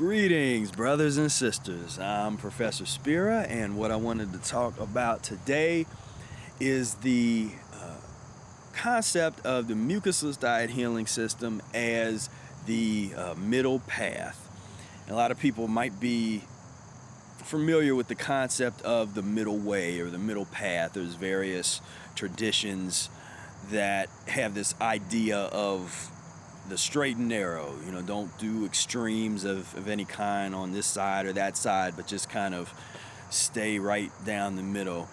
Greetings, brothers and sisters. I'm Professor Spira, and what I wanted to talk about today is the concept of the Mucusless Diet Healing System as the middle path. And a lot of people might be familiar with the concept of the middle way or the middle path. There's various traditions that have this idea of the straight and narrow, don't do extremes of any kind on this side or that side, but just kind of stay right down the middle.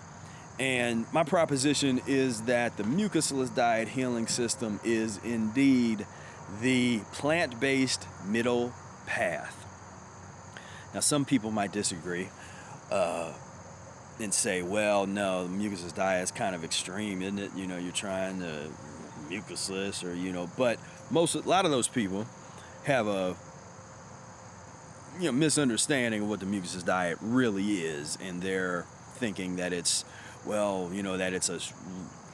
And my proposition is that the Mucusless Diet Healing System is indeed the plant-based middle path. Now, some people might disagree and say, well, no, the Mucusless diet is kind of extreme, isn't it? You're trying to mucusless but a lot of those people have a misunderstanding of what the Mucusless diet really is, and they're thinking that it's that it's a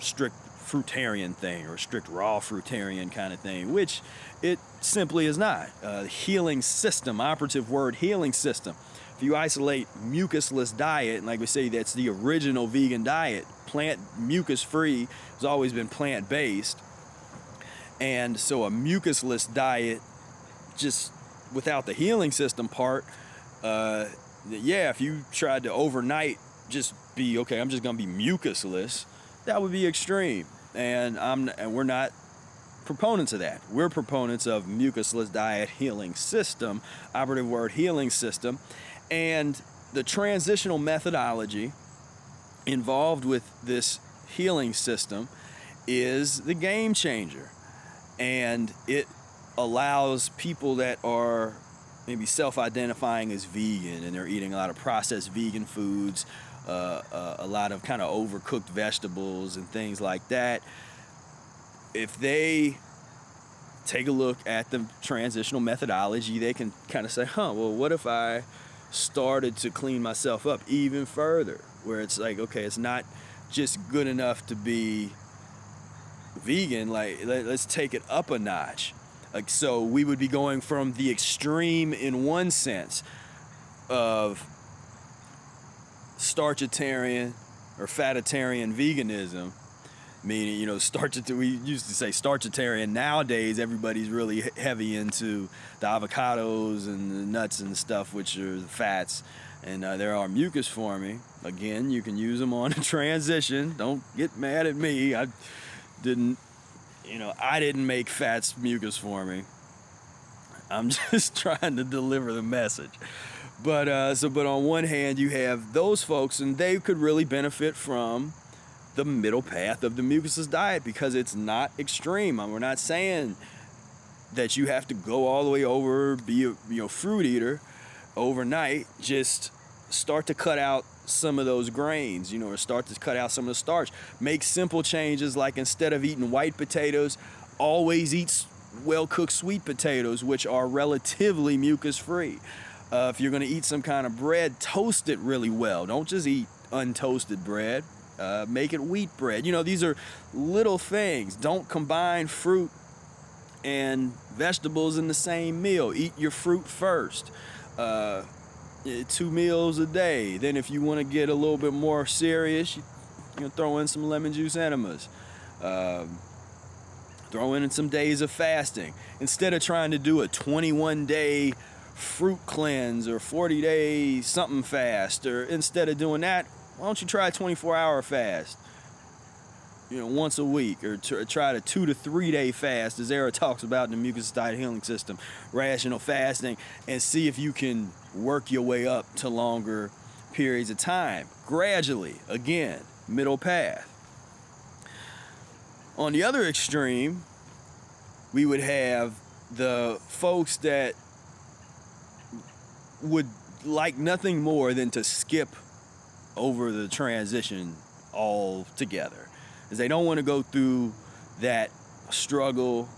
strict fruitarian thing or strict raw fruitarian kind of thing, which it simply is not. Healing system, operative word, healing system. If you isolate mucusless diet, and like we say, that's the original vegan diet, plant mucus-free, has always been plant-based. And so a mucusless diet, just without the healing system part, if you tried to overnight just be, okay, I'm just going to be mucusless, that would be extreme. And we're not proponents of that. We're proponents of Mucusless Diet Healing System, operative word, healing system. And the transitional methodology involved with this healing system is the game changer. And it allows people that are maybe self-identifying as vegan and they're eating a lot of processed vegan foods, a lot of kind of overcooked vegetables and things like that. If they take a look at the transitional methodology, they can kind of say, what if I started to clean myself up even further, where it's like, okay, it's not just good enough to be vegan, let's take it up a notch. So we would be going from the extreme in one sense of starchitarian or fatitarian veganism, meaning, we used to say starchitarian. Nowadays, everybody's really heavy into the avocados and the nuts and stuff, which are the fats. And there are mucus-forming. Again, you can use them on a transition. Don't get mad at me. I didn't make fats mucus-forming. I'm just trying to deliver the message. But on one hand, you have those folks, and they could really benefit from the middle path of the mucusless diet because it's not extreme. We're not saying that you have to go all the way over, be a fruit eater overnight. Just start to cut out some of those grains, or start to cut out some of the starch. Make simple changes, like instead of eating white potatoes, always eat well-cooked sweet potatoes, which are relatively mucus-free. If you're going to eat some kind of bread, toast it really well. Don't just eat untoasted bread. Make it wheat bread. These are little things. Don't combine fruit and vegetables in the same meal. Eat your fruit first. 2 meals a day. Then if you want to get a little bit more serious, you throw in some lemon juice enemas. Throw in some days of fasting. Instead of trying to do a 21-day fruit cleanse or 40-day something fast, or instead of doing that, why don't you try a 24-hour fast, once a week, or try a 2 to 3 day fast, as Era talks about in the Mucusless Diet Healing System, rational fasting, and see if you can work your way up to longer periods of time. Gradually, again, middle path. On the other extreme, we would have the folks that would like nothing more than to skip over the transition altogether, because they don't want to go through that struggle,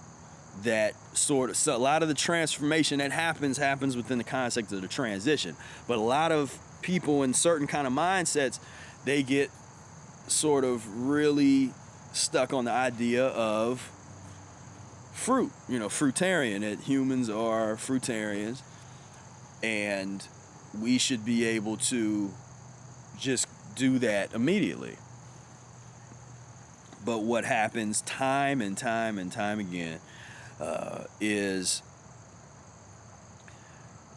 so a lot of the transformation that happens within the context of the transition. But a lot of people in certain kind of mindsets, they get sort of really stuck on the idea of fruit, fruitarian, that humans are fruitarians. And we should be able to just do that immediately. But what happens time and time and time again is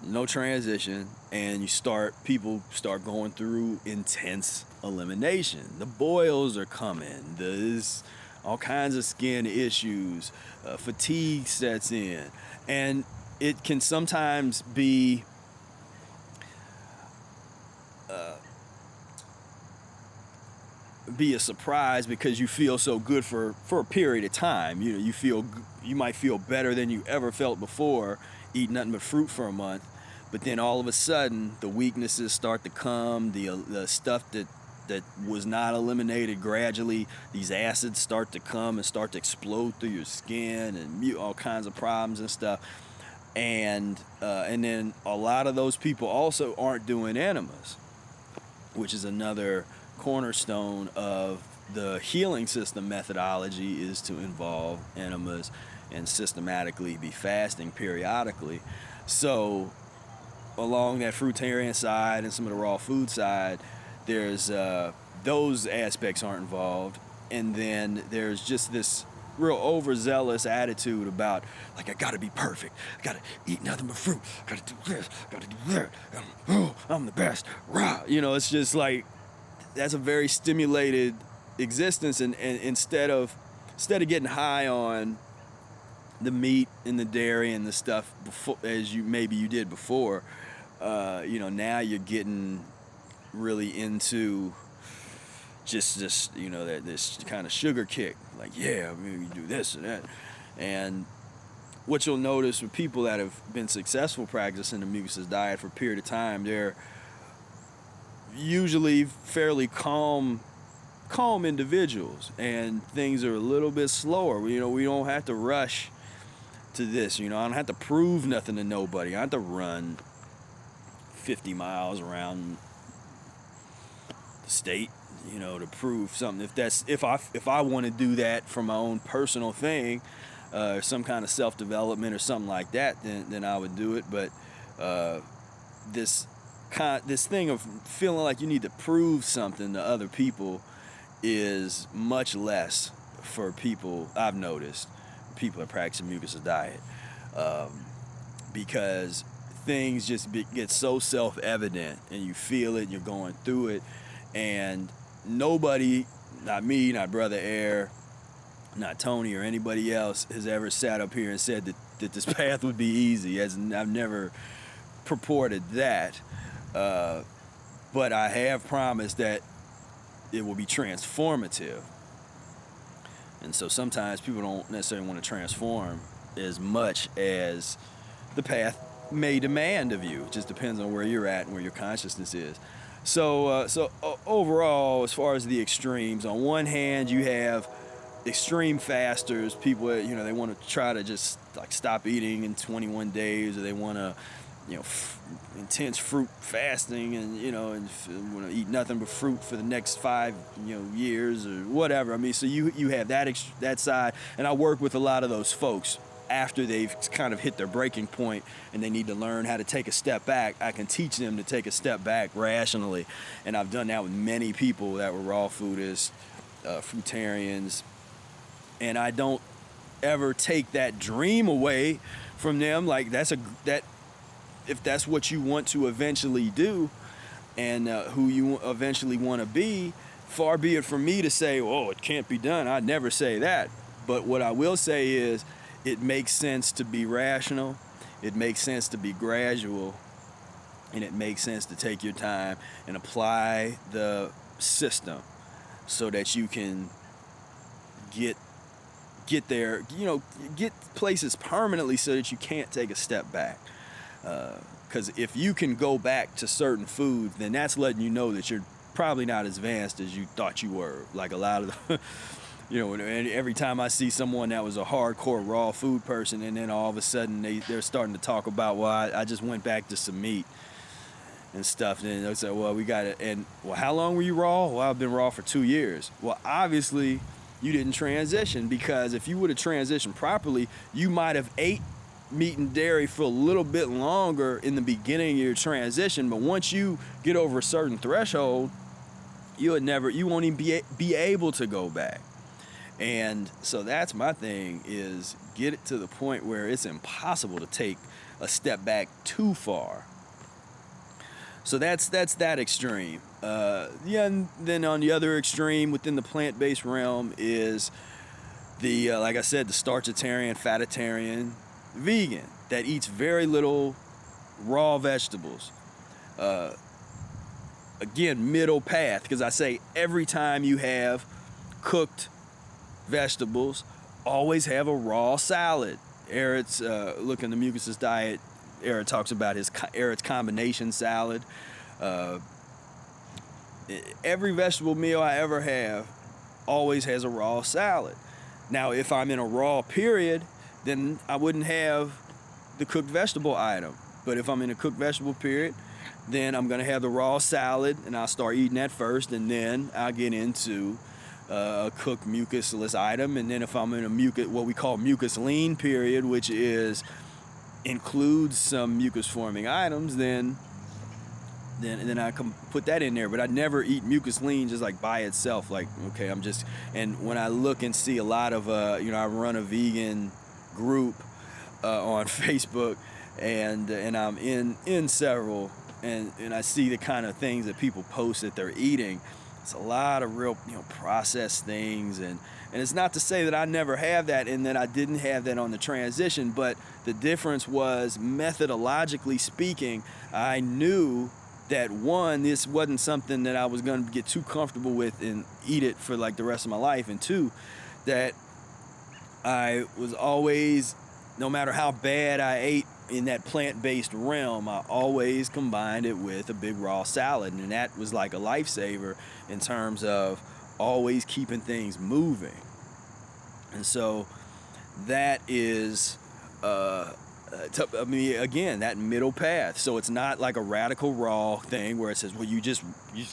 no transition, and people start going through intense elimination. The boils are coming. There's all kinds of skin issues. Fatigue sets in, and it can sometimes be a surprise because you feel so good for a period of time. You know, you might feel better than you ever felt before, eat nothing but fruit for a month, but then all of a sudden the weaknesses start to come, the stuff that was not eliminated gradually, these acids start to come and start to explode through your skin and all kinds of problems and stuff. And then a lot of those people also aren't doing enemas, which is another cornerstone of the healing system methodology, is to involve enemas and systematically be fasting periodically. So along that fruitarian side and some of the raw food side, there's those aspects aren't involved. And then there's just this real overzealous attitude about, like, I gotta be perfect, I gotta eat nothing but fruit, I gotta do this, gotta do that, I'm the best, rah. You know, it's just like, that's a very stimulated existence, and instead of getting high on the meat and the dairy and the stuff before, as you did before, now you're getting really into just this, this kind of sugar kick, like, yeah, maybe do this and that. And what you'll notice with people that have been successful practicing the Mucusless diet for a period of time, they're usually fairly calm individuals, and things are a little bit slower. We don't have to rush to this. I don't have to prove nothing to nobody. I have to run 50 miles around the state, to prove something. If I want to do that for my own personal thing, some kind of self-development or something like that, then I would do it. But this thing of feeling like you need to prove something to other people is much less for people, I've noticed, people that practice Mucusless diet, because things just get so self-evident, and you feel it, and you're going through it, and nobody, not me, not Brother Air, not Tony, or anybody else has ever sat up here and said that this path would be easy. I've never purported that. But I have promised that it will be transformative. And so sometimes people don't necessarily want to transform as much as the path may demand of you. It just depends on where you're at and where your consciousness is. So overall, as far as the extremes, on one hand, you have extreme fasters, people that, they want to try to just like stop eating in 21 days, or they want to, intense fruit fasting, and and want to eat nothing but fruit for the next 5 years or whatever. I mean, so you have that side, and I work with a lot of those folks after they've kind of hit their breaking point and they need to learn how to take a step back. I can teach them to take a step back rationally, and I've done that with many people that were raw foodists, fruitarians, and I don't ever take that dream away from them. Like, if that's what you want to eventually do, and who you eventually want to be, far be it from me to say, oh, it can't be done. I'd never say that. But what I will say is, it makes sense to be rational, it makes sense to be gradual, and it makes sense to take your time and apply the system so that you can get there, get places permanently, so that you can't take a step back. Because if you can go back to certain foods, then that's letting you know that you're probably not as advanced as you thought you were. Like a lot of the, and every time I see someone that was a hardcore raw food person, and then all of a sudden they're starting to talk about, well, I just went back to some meat and stuff. And they'll say, well, we got it. And, well, how long were you raw? Well, I've been raw for 2 years. Well, obviously you didn't transition, because if you would have transitioned properly, you might have ate meat and dairy for a little bit longer in the beginning of your transition, but once you get over a certain threshold, you won't even be able to go back. And so that's my thing, is get it to the point where it's impossible to take a step back too far. So that's that extreme. And then on the other extreme within the plant-based realm is the, like I said, the starchitarian, fatitarian, vegan that eats very little raw vegetables. Again, middle path, because I say every time you have cooked vegetables, always have a raw salad. Eric's look in the Mucusless Diet. Eric talks about Eric's combination salad. Every vegetable meal I ever have always has a raw salad. Now, if I'm in a raw period, then I wouldn't have the cooked vegetable item. But if I'm in a cooked vegetable period, then I'm going to have the raw salad, and I'll start eating that first, and then I'll get into a cooked mucusless item. And then if I'm in a what we call mucus lean period, which includes some mucus-forming items, then I can put that in there. But I never eat mucus lean just like by itself. Like, okay, and when I look and see a lot of, I run a vegan group on Facebook, and I'm in several, and I see the kind of things that people post that they're eating. It's a lot of real, processed things, and it's not to say that I never have that and that I didn't have that on the transition, but the difference was, methodologically speaking, I knew that one, this wasn't something that I was going to get too comfortable with and eat it for like the rest of my life, and two, that I was always, no matter how bad I ate in that plant-based realm, I always combined it with a big raw salad, and that was like a lifesaver in terms of always keeping things moving. And so that is, again, that middle path. So it's not like a radical raw thing where it says, well, you just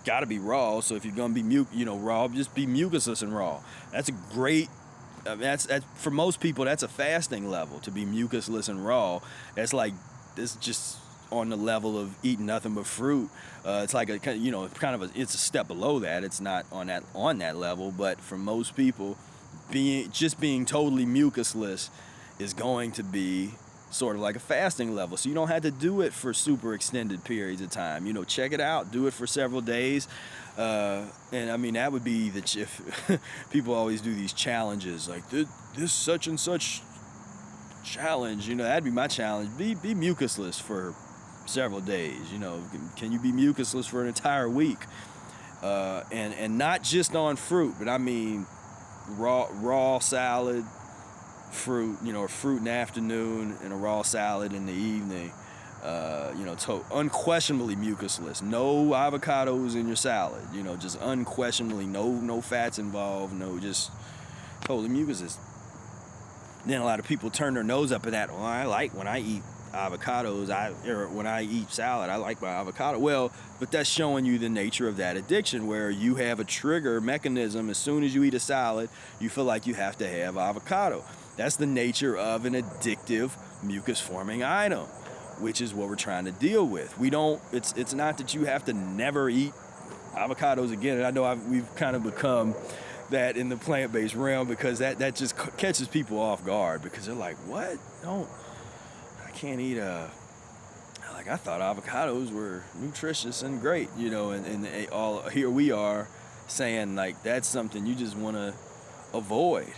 got to be raw. So if you're gonna be raw, just be mucusless and raw. That's a great. That's for most people, that's a fasting level, to be mucusless and raw. That's like, it's just on the level of eating nothing but fruit. It's like it's a step below that. It's not on that level, but for most people, being totally mucusless is going to be sort of like a fasting level. So you don't have to do it for super extended periods of time. Check it out, do it for several days. And I mean, that would be if people always do these challenges, like this such and such challenge, that'd be my challenge. Be mucusless for several days. Can you be mucusless for an entire week? And not just on fruit, but I mean raw salad, fruit, fruit in the afternoon and a raw salad in the evening. Unquestionably mucusless. No avocados in your salad. Just unquestionably no fats involved. No, just totally mucusless. Then a lot of people turn their nose up at that. Well, I like when I eat avocados. Or when I eat salad, I like my avocado. Well, but that's showing you the nature of that addiction, where you have a trigger mechanism. As soon as you eat a salad, you feel like you have to have avocado. That's the nature of an addictive mucus-forming item, which is what we're trying to deal with. It's not that you have to never eat avocados again. And I know we've kind of become that in the plant-based realm, because that just catches people off guard, because they're like, what? I can't eat I thought avocados were nutritious and great, and all here we are saying like that's something you just want to avoid.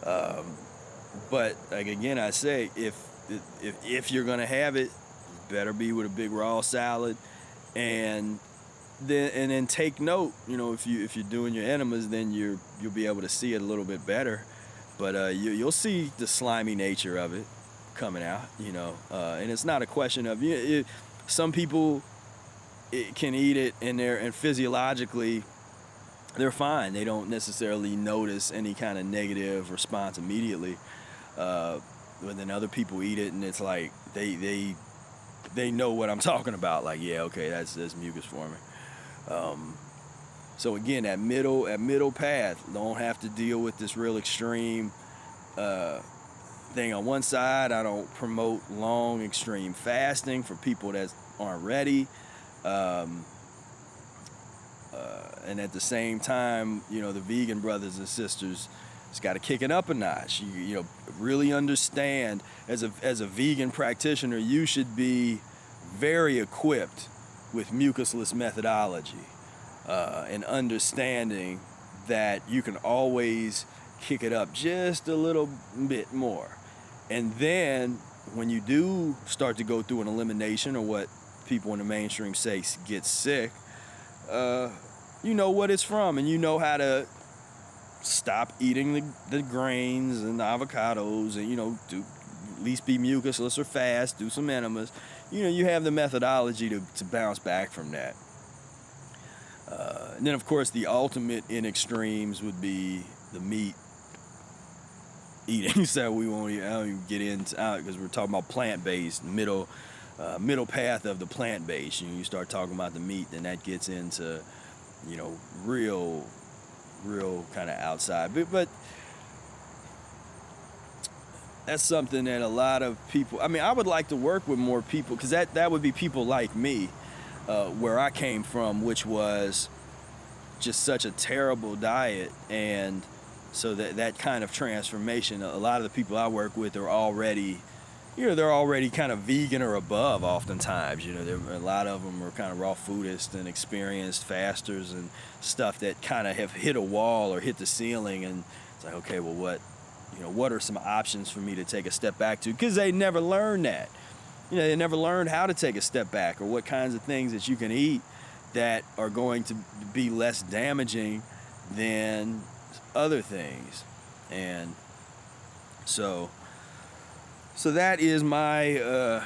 But like again, I say if you're gonna have it, better be with a big raw salad, and then take note. If you're doing your enemas, then you'll be able to see it a little bit better. But you'll see the slimy nature of it coming out. And it's not a question of some people can eat it and physiologically they're fine. They don't necessarily notice any kind of negative response immediately. But then other people eat it and it's like they know what I'm talking about. Like, yeah, okay, that's mucus forming. So again, that middle path, don't have to deal with this real extreme thing on one side. I don't promote long extreme fasting for people that aren't ready. And at the same time, you know, the vegan brothers and sisters, it's got to kick it up a notch. You know, really understand, as a vegan practitioner, you should be very equipped with mucusless methodology, and understanding that you can always kick it up just a little bit more. And then when you do start to go through an elimination, or what people in the mainstream say get sick, you know what it's from, and you know how to stop eating the grains and the avocados, and, you know, do at least be mucusless or fast, do some enemas. You know, you have the methodology to bounce back from that. And then, of course, the ultimate in extremes would be the meat eating. So I don't even get into because we're talking about plant-based, middle path of the plant-based. You start talking about the meat, then that gets into, you know, real kind of outside. But that's something that a lot of people, I mean, I would like to work with more people, because that would be people like me, where I came from, which was just such a terrible diet. And so that kind of transformation, a lot of the people I work with are already, you know, they're already kind of vegan or above oftentimes. You know, a lot of them are kind of raw foodists and experienced fasters and stuff that kind of have hit a wall or hit the ceiling, and it's like, okay, well, what are some options for me to take a step back to? Because they never learned that. You know, they never learned how to take a step back, or what kinds of things that you can eat that are going to be less damaging than other things. And so that is my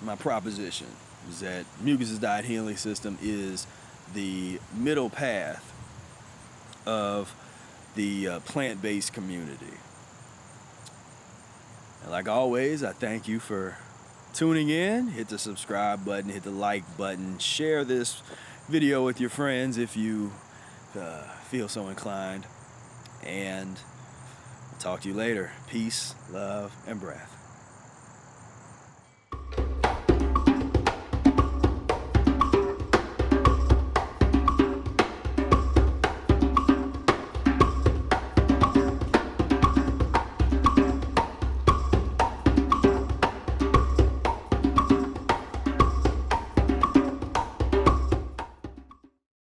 my proposition, is that Mucusless Diet Healing System is the middle path of the plant-based community. And like always, I thank you for tuning in. Hit the subscribe button, hit the like button, share this video with your friends if you feel so inclined, and I'll talk to you later. Peace, love, and breath.